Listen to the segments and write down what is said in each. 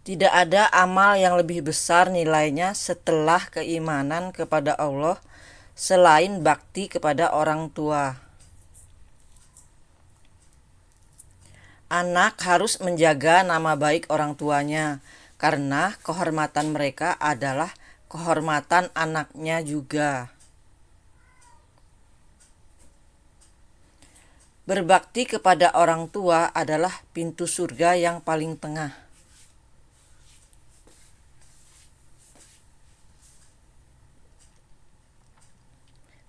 Tidak ada amal yang lebih besar nilainya setelah keimanan kepada Allah selain bakti kepada orang tua. Anak harus menjaga nama baik orang tuanya karena kehormatan mereka adalah kehormatan anaknya juga. Berbakti kepada orang tua adalah pintu surga yang paling tengah.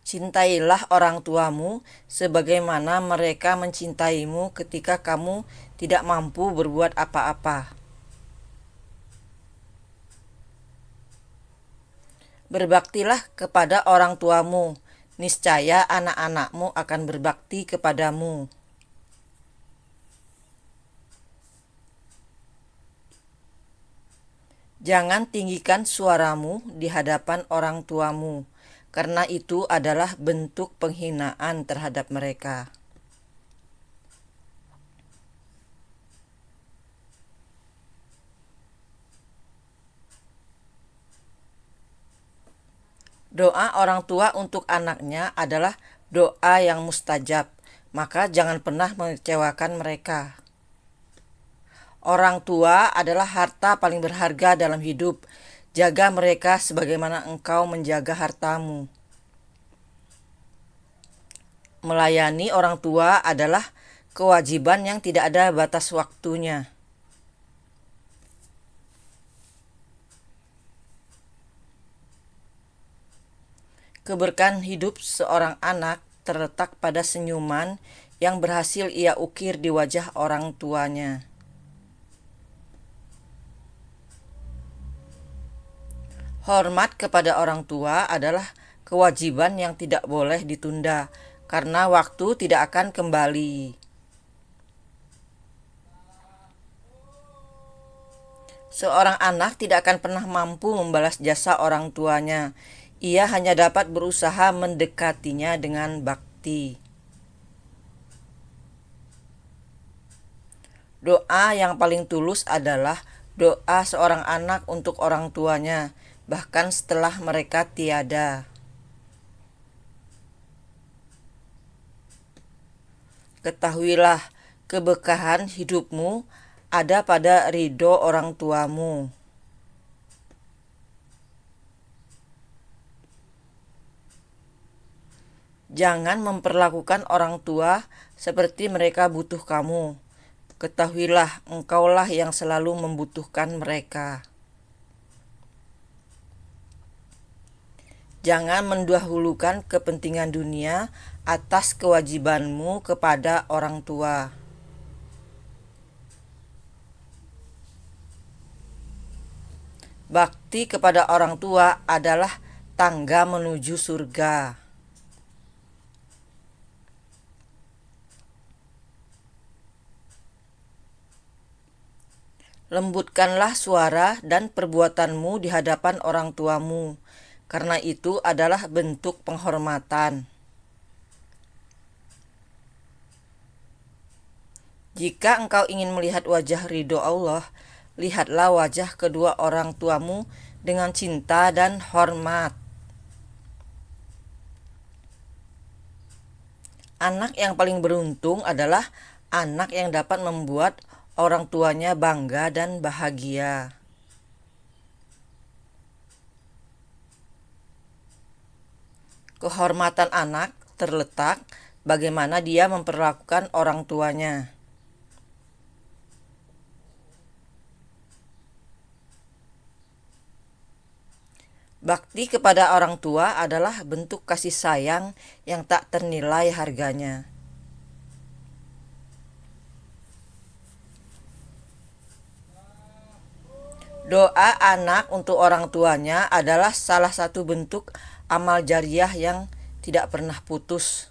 Cintailah orang tuamu sebagaimana mereka mencintaimu ketika kamu tidak mampu berbuat apa-apa. Berbaktilah kepada orang tuamu, niscaya anak-anakmu akan berbakti kepadamu. Jangan tinggikan suaramu di hadapan orang tuamu, karena itu adalah bentuk penghinaan terhadap mereka. Doa orang tua untuk anaknya adalah doa yang mustajab, maka jangan pernah mengecewakan mereka. Orang tua adalah harta paling berharga dalam hidup. Jaga mereka sebagaimana engkau menjaga hartamu. Melayani orang tua adalah kewajiban yang tidak ada batas waktunya. Keberkahan hidup seorang anak terletak pada senyuman yang berhasil ia ukir di wajah orang tuanya. Hormat kepada orang tua adalah kewajiban yang tidak boleh ditunda, karena waktu tidak akan kembali. Seorang anak tidak akan pernah mampu membalas jasa orang tuanya. Ia hanya dapat berusaha mendekatinya dengan bakti. Doa yang paling tulus adalah doa seorang anak untuk orang tuanya, bahkan setelah mereka tiada. Ketahuilah, keberkahan hidupmu ada pada ridho orang tuamu. Jangan memperlakukan orang tua seperti mereka butuh kamu. Ketahuilah, engkaulah yang selalu membutuhkan mereka. Jangan mendahulukan kepentingan dunia atas kewajibanmu kepada orang tua. Bakti kepada orang tua adalah tangga menuju surga. Lembutkanlah suara dan perbuatanmu di hadapan orang tuamu, karena itu adalah bentuk penghormatan. Jika engkau ingin melihat wajah ridho Allah, lihatlah wajah kedua orang tuamu dengan cinta dan hormat. Anak yang paling beruntung adalah anak yang dapat membuat orang tuanya bangga dan bahagia. Kehormatan anak terletak bagaimana dia memperlakukan orang tuanya. Bakti kepada orang tua adalah bentuk kasih sayang yang tak ternilai harganya. Doa anak untuk orang tuanya adalah salah satu bentuk amal jariah yang tidak pernah putus.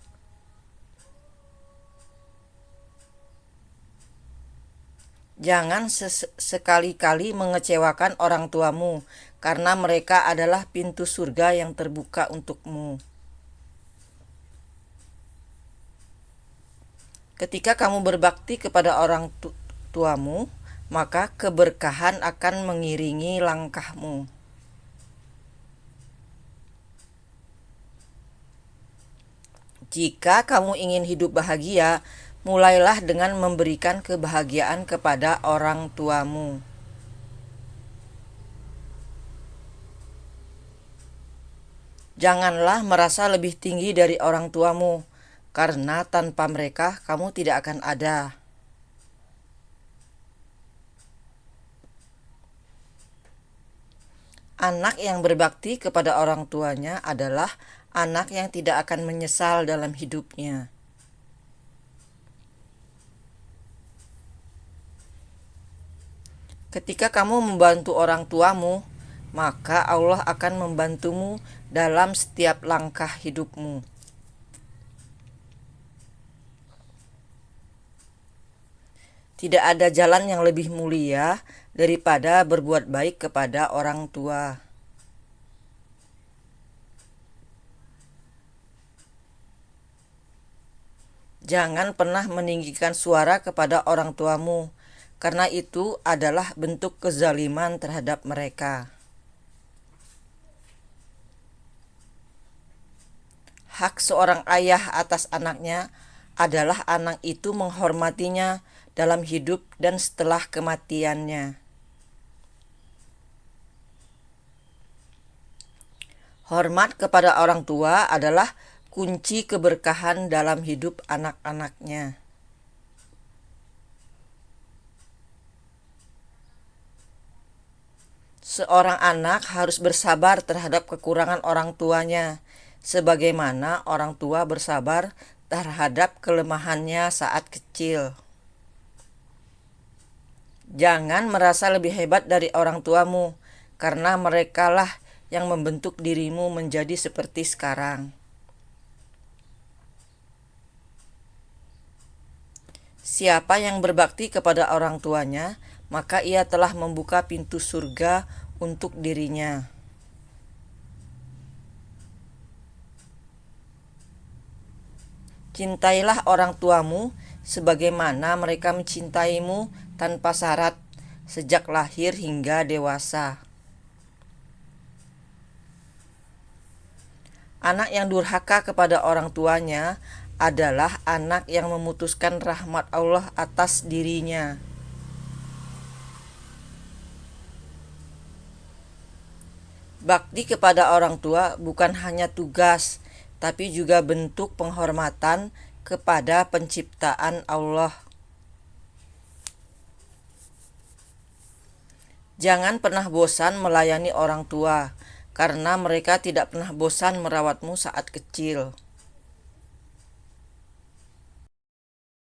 Jangan sekali-kali mengecewakan orang tuamu, karena mereka adalah pintu surga yang terbuka untukmu. Ketika kamu berbakti kepada orang tuamu, maka keberkahan akan mengiringi langkahmu. Jika kamu ingin hidup bahagia, mulailah dengan memberikan kebahagiaan kepada orang tuamu. Janganlah merasa lebih tinggi dari orang tuamu, karena tanpa mereka kamu tidak akan ada. Anak yang berbakti kepada orang tuanya adalah anak yang tidak akan menyesal dalam hidupnya. Ketika kamu membantu orang tuamu, maka Allah akan membantumu dalam setiap langkah hidupmu. Tidak ada jalan yang lebih mulia daripada berbuat baik kepada orang tua. Jangan pernah meninggikan suara kepada orang tuamu, karena itu adalah bentuk kezaliman terhadap mereka. Hak seorang ayah atas anaknya adalah anak itu menghormatinya dalam hidup dan setelah kematiannya. Hormat kepada orang tua adalah kunci keberkahan dalam hidup anak-anaknya. Seorang anak harus bersabar terhadap kekurangan orang tuanya, sebagaimana orang tua bersabar terhadap kelemahannya saat kecil. Jangan merasa lebih hebat dari orang tuamu, karena merekalah yang membentuk dirimu menjadi seperti sekarang. Siapa yang berbakti kepada orang tuanya, maka ia telah membuka pintu surga untuk dirinya. Cintailah orang tuamu sebagaimana mereka mencintaimu tanpa syarat sejak lahir hingga dewasa. Anak yang durhaka kepada orang tuanya adalah anak yang memutuskan rahmat Allah atas dirinya. Bakti kepada orang tua bukan hanya tugas, tapi juga bentuk penghormatan kepada penciptaan Allah. Jangan pernah bosan melayani orang tua, karena mereka tidak pernah bosan merawatmu saat kecil.